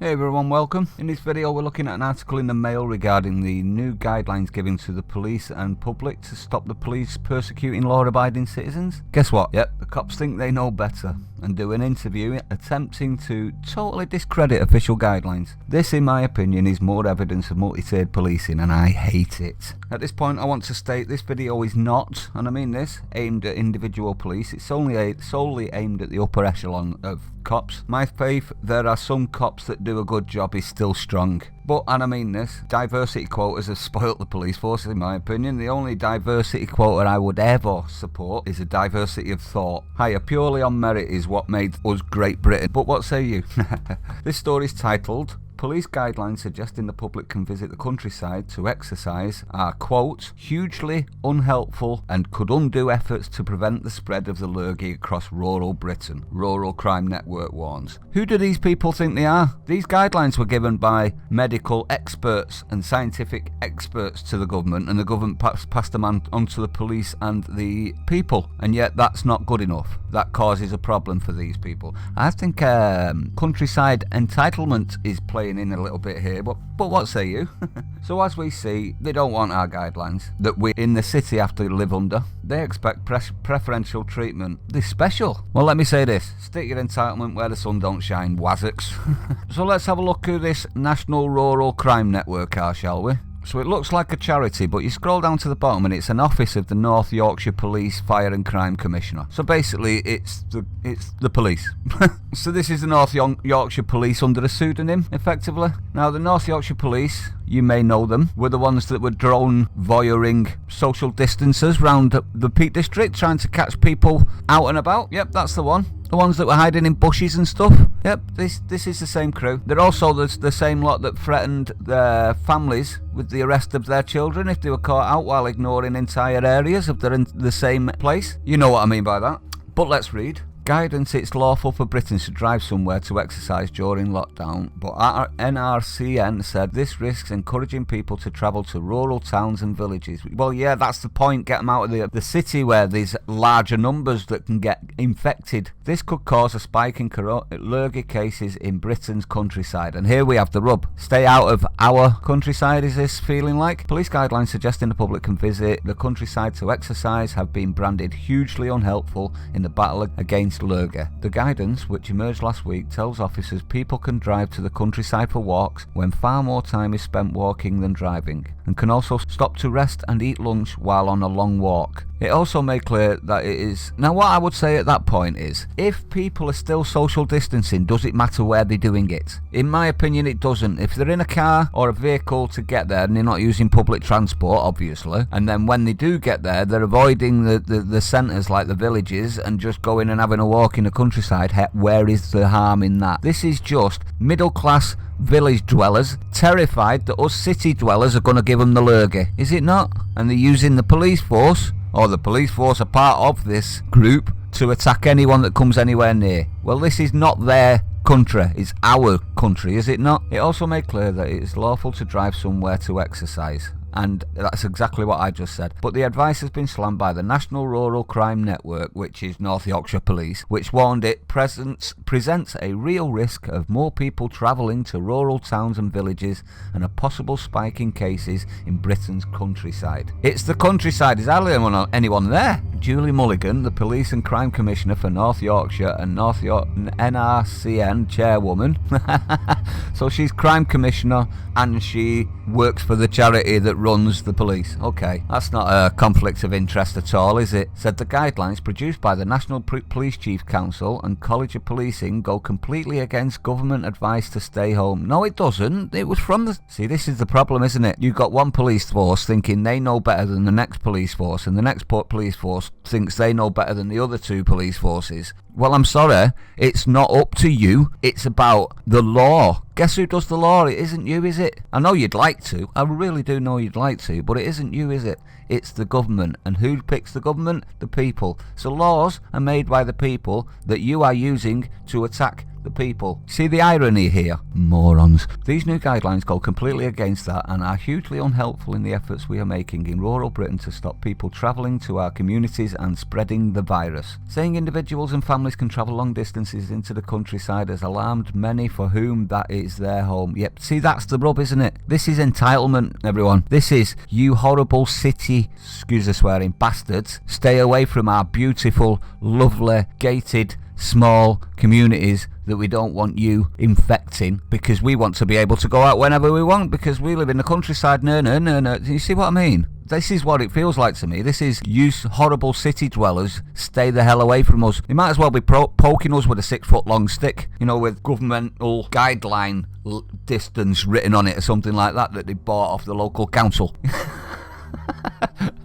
Hey everyone, welcome. In this video we're looking at an article in the Mail regarding the new guidelines given to the police and public to stop the police persecuting law-abiding citizens. Guess what? Yep, the cops think they know better and do an interview attempting to totally discredit official guidelines. This, in my opinion, is more evidence of multi-tiered policing and I hate it. At this point I want to state this video is not, and I mean this, aimed at individual police. It's solely aimed at the upper echelon of cops. My faith, there are some cops that do a good job, is still strong. But, and I mean this, diversity quotas have spoilt the police force in my opinion. The only diversity quota I would ever support is a diversity of thought. Higher purely on merit is what made us Great Britain. But what say you? This story is titled, Police guidelines suggesting the public can visit the countryside to exercise are, quote, hugely unhelpful and could undo efforts to prevent the spread of the lurgy across rural Britain. Rural Crime Network warns. Who do these people think they are? These guidelines were given by medical experts and scientific experts to the government, and the government passed them on to the police and the people, and yet that's not good enough. That causes a problem for these people. I think countryside entitlement is playing in a little bit here, but what say you? So as we see, they don't want our guidelines that we in the city have to live under. They expect preferential treatment. They're special. Well, let me say this, stick your entitlement where the sun don't shine, wazzocks. So let's have a look at this National Rural Crime Network, shall we? So it looks like a charity, but you scroll down to the bottom and it's an office of the North Yorkshire Police Fire and Crime Commissioner. So basically it's the police. So this is the North Yorkshire Police under a pseudonym, effectively. Now the North Yorkshire Police, you may know them, were the ones that were drone voyeuring social distancers round the Peak District, trying to catch people out and about. Yep, that's the one. The ones that were hiding in bushes and stuff. Yep, this is the same crew. They're also the same lot that threatened their families with the arrest of their children if they were caught out while ignoring entire areas of the same place. You know what I mean by that. But let's read. Guidance, it's lawful for Britons to drive somewhere to exercise during lockdown, but our NRCN said this risks encouraging people to travel to rural towns and villages. Well, yeah, that's the point. Get them out of the city where there's larger numbers that can get infected. This could cause a spike in lurgy cases in Britain's countryside. And here we have the rub. Stay out of our countryside, is this feeling like? Police guidelines suggesting the public can visit the countryside to exercise have been branded hugely unhelpful in the battle against lurgy. The guidance, which emerged last week, tells officers people can drive to the countryside for walks when far more time is spent walking than driving, and can also stop to rest and eat lunch while on a long walk. It also made clear that it is... Now what I would say at that point is, if people are still social distancing, does it matter where they're doing it? In my opinion, it doesn't. If they're in a car or a vehicle to get there and they're not using public transport, obviously, and then when they do get there, they're avoiding the centres like the villages and just going and having a walk in the countryside, where is the harm in that? This is just middle class village dwellers terrified that us city dwellers are going to give them the lurgy, is it not? And they're using the police force, or the police force are part of this group, to attack anyone that comes anywhere near. Well, this is not their country, it's our country, is it not? It also made clear that it is lawful to drive somewhere to exercise. And that's exactly what I just said. But the advice has been slammed by the National Rural Crime Network, which is North Yorkshire Police, which warned it presents a real risk of more people travelling to rural towns and villages and a possible spike in cases in Britain's countryside. It's the countryside. Is hardly anyone there? Julie Mulligan, the Police and Crime Commissioner for North Yorkshire and NRCN chairwoman. So she's Crime Commissioner and she works for the charity that runs the police. Okay, that's not a conflict of interest at all, is it? Said the guidelines produced by the National Police Chief Council and College of Policing go completely against government advice to stay home. No, it doesn't. It was from the... See, this is the problem, isn't it? You've got one police force thinking they know better than the next police force, and the next police force thinks they know better than the other two police forces. Well, I'm sorry, it's not up to you. It's about the law. Guess who does the law? It isn't you, is it? I know you'd like to. I really do know you'd like to, but it isn't you, is it? It's the government. And who picks the government? The people. So laws are made by the people that you are using to attack the people. See the irony here? Morons. These new guidelines go completely against that and are hugely unhelpful in the efforts we are making in rural Britain to stop people travelling to our communities and spreading the virus. Saying individuals and families can travel long distances into the countryside has alarmed many for whom that is their home. Yep, see, that's the rub, isn't it? This is entitlement, everyone. This is, you horrible city, excuse the swearing, bastards, stay away from our beautiful, lovely, gated, small communities that we don't want you infecting, because we want to be able to go out whenever we want, because we live in the countryside. No. You see what I mean? This is what it feels like to me. This is, you horrible city dwellers, stay the hell away from us. You might as well be poking us with a 6-foot long stick, you know, with governmental guideline distance written on it or something like that they bought off the local council.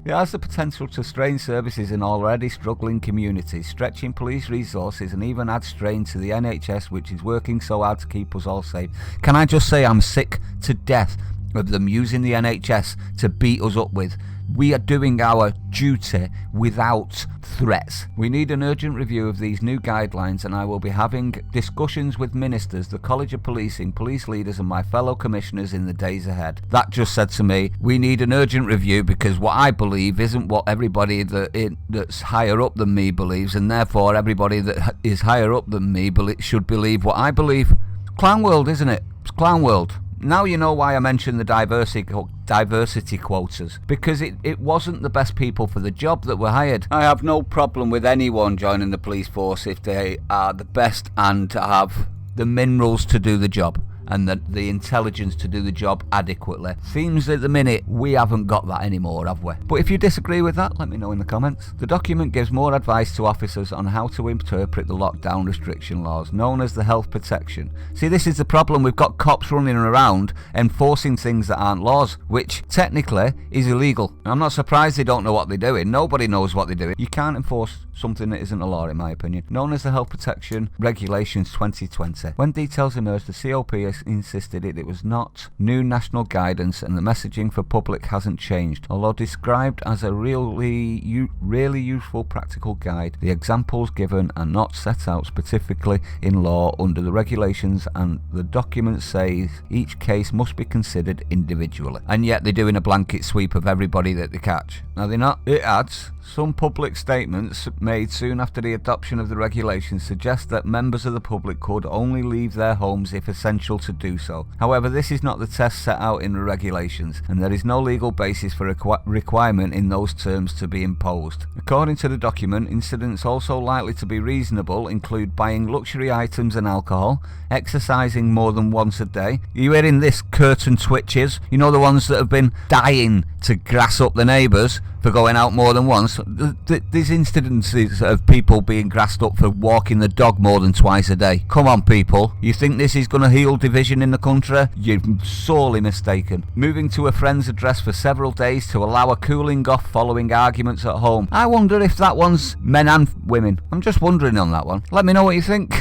It has the potential to strain services in already struggling communities, stretching police resources and even add strain to the NHS, which is working so hard to keep us all safe. Can I just say I'm sick to death of them using the NHS to beat us up with. We are doing our duty without threats. We need an urgent review of these new guidelines, and I will be having discussions with ministers, the College of Policing, police leaders and my fellow commissioners in the days ahead. That just said to me, we need an urgent review, because what I believe isn't what everybody that's higher up than me believes, and therefore everybody that is higher up than me should believe what I believe. Clown world, isn't it? It's clown world. Now you know why I mentioned the diversity quotas, because it wasn't the best people for the job that were hired. I have no problem with anyone joining the police force if they are the best and have the minerals to do the job and the intelligence to do the job adequately. Seems at the minute we haven't got that anymore, have we? But if you disagree with that, let me know in the comments. The document gives more advice to officers on how to interpret the lockdown restriction laws, known as the health protection. See, this is the problem. We've got cops running around enforcing things that aren't laws, which technically is illegal. I'm not surprised they don't know what they're doing. Nobody knows what they're doing. You can't enforce something that isn't a law, in my opinion. Known as the Health Protection Regulations 2020. When details emerged, the COP insisted it was not new national guidance and the messaging for public hasn't changed. Although described as a really useful practical guide, the examples given are not set out specifically in law under the regulations, and the document says each case must be considered individually. And yet they're doing a blanket sweep of everybody that they catch. Now they're not. It adds, some public statements made soon after the adoption of the regulations suggest that members of the public could only leave their homes if essential to do so. However, this is not the test set out in the regulations, and there is no legal basis for a requirement in those terms to be imposed. According to the document, incidents also likely to be reasonable include buying luxury items and alcohol, exercising more than once a day. You hearing this, curtain twitches? You know, the ones that have been dying to grass up the neighbours for going out more than once. These incidences of people being grassed up for walking the dog more than twice a day. Come on, people. You think this is going to heal division in the country? You're sorely mistaken. Moving to a friend's address for several days to allow a cooling off following arguments at home. I wonder if that one's men and women. I'm just wondering on that one. Let me know what you think.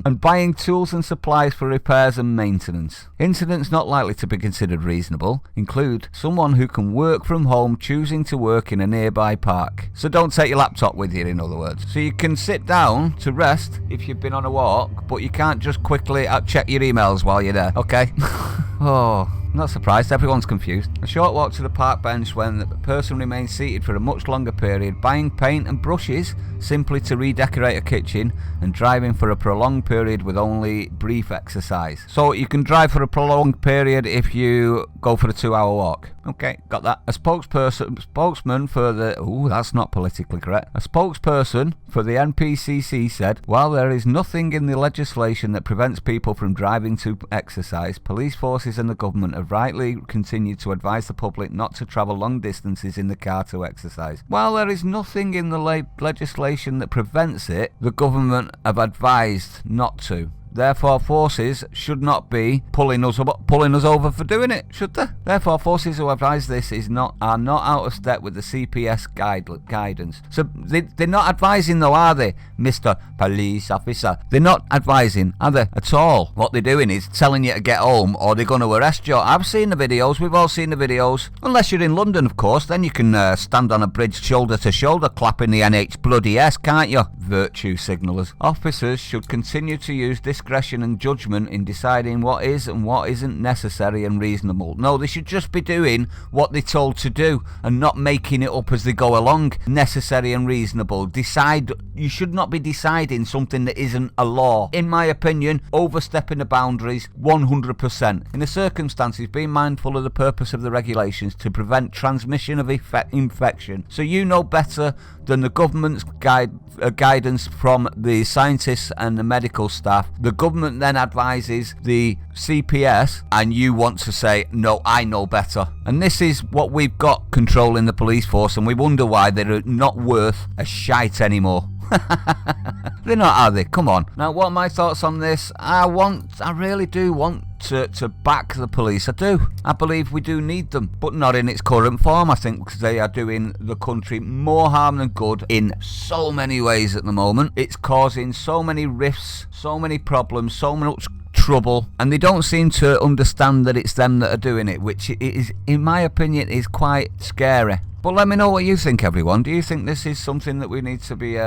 And buying tools and supplies for repairs and maintenance. Incidents not likely to be considered reasonable include someone who can work from home choosing to work in a nearby park. So don't take your laptop with you, in other words. So you can sit down to rest if you've been on a walk, but you can't just quickly check your emails while you're there, okay? Oh, not surprised, everyone's confused. A short walk to the park bench when the person remains seated for a much longer period, buying paint and brushes simply to redecorate a kitchen, and driving for a prolonged period with only brief exercise. So you can drive for a prolonged period if you go for a 2-hour walk. Okay, got that. A spokesman for the... Ooh, that's not politically correct. A spokesperson for the NPCC said, while there is nothing in the legislation that prevents people from driving to exercise, police forces and the government have rightly continued to advise the public not to travel long distances in the car to exercise. While there is nothing in the legislation that prevents it, the government have advised not to. Therefore, forces should not be pulling us over for doing it, should they? Therefore, forces who advise this are not out of step with the CPS guidance. So they're not advising, though, are they, Mr. Police Officer? They're not advising, are they, at all? What they're doing is telling you to get home or they're going to arrest you. I've seen the videos. We've all seen the videos. Unless you're in London, of course, then you can stand on a bridge shoulder to shoulder clapping the NH bloody S, can't you? Virtue signallers. Officers should continue to use discretion and judgment in deciding what is and what isn't necessary and reasonable. No, they should just be doing what they're told to do and not making it up as they go along. Necessary and reasonable. You should not be deciding something that isn't a law. In my opinion, overstepping the boundaries 100%. In the circumstances, being mindful of the purpose of the regulations to prevent transmission of infection. So you know better than the government's guidance from the scientists and the medical staff. The government then advises the CPS and you want to say, no, I know better. And this is what we've got controlling the police force, and we wonder why they're not worth a shite anymore. They're not, are they? Come on. Now, what are my thoughts on this? I really do want to back the police. I do. I believe we do need them, but not in its current form. I think because they are doing the country more harm than good in so many ways at the moment. It's causing so many rifts, so many problems, so much trouble, and they don't seem to understand that it's them that are doing it, which is, in my opinion, is quite scary. But let me know what you think, everyone. Do you think this is something that we need to be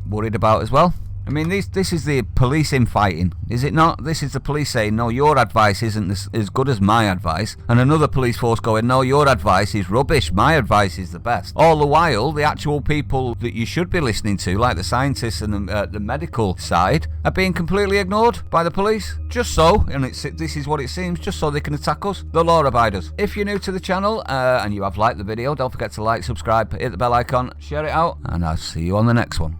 worried about as well? I mean, this is the police infighting, is it not? This is the police saying, no, your advice isn't as good as my advice. And another police force going, no, your advice is rubbish, my advice is the best. All the while, the actual people that you should be listening to, like the scientists and the medical side, are being completely ignored by the police. Just so, and this is what it seems, just so they can attack us, the law abiders. If you're new to the channel and you have liked the video, don't forget to like, subscribe, hit the bell icon, share it out, and I'll see you on the next one.